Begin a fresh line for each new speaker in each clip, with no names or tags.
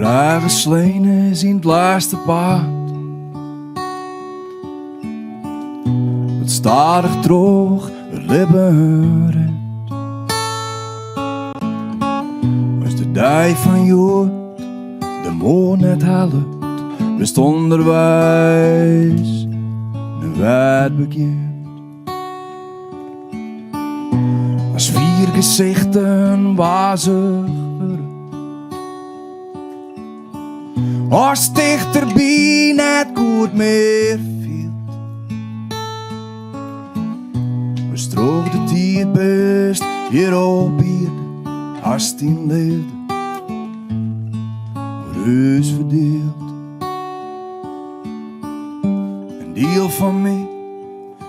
eigen slenen is in het laatste paard. Het stadig droog, de lippen redt. Was de dag van Jood, de moon net helpt, wist onderwijs een wijd bekend. Als 4 gezichten wazig worden, als dichterbij net goed meer viel. We strook de tijd best hier op hier, als 10 leefde, reus verdeeld. Een deel van mij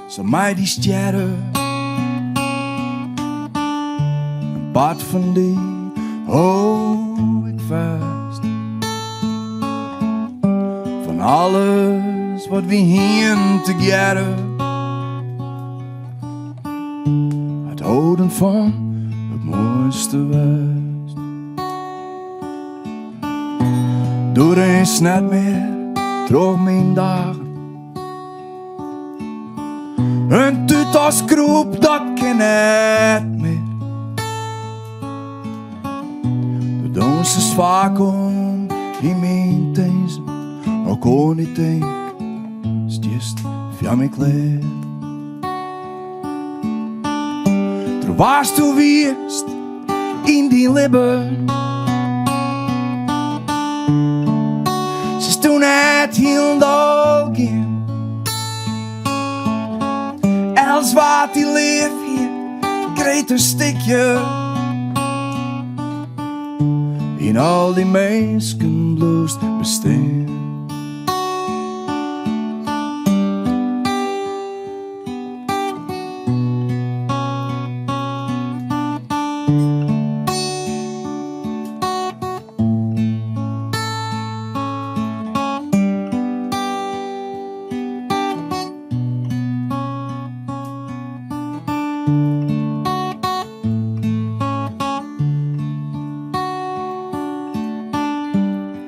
zal mij die sterren, een pad van die hou ik vast. Van alles wat we hier together, het houden van het mooiste west. Door eens net meer droog mijn dagen, een tut als groep dat ken het meer. De dans is vaak om in mijn deze, ook kon ik denk, stierst via mijn kleed. Er was toen wierst in die lippen, ze is toen het hield ook in. Els wat die leef hier, kreeg een stikje in al die mensen bloest bestaan.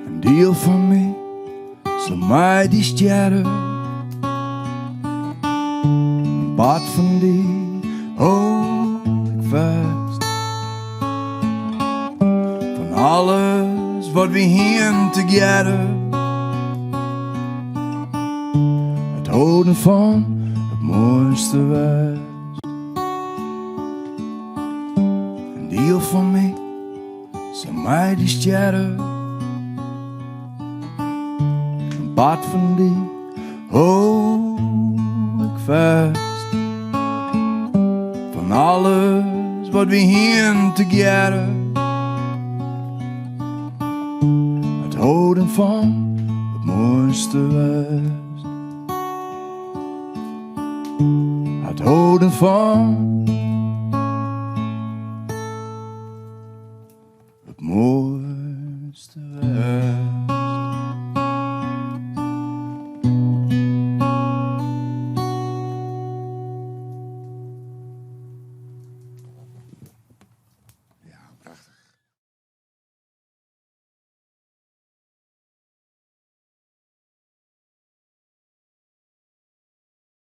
Een deel van mij zal mij die sterren, een pad van die hou ik vast. Van alles wat we hier together, het houden van het mooiste west. Een deel van mij zal mij die sterren, een pad van die hou ik vast. Van alles wat we hier together, het houden van het mooiste west. Het houden van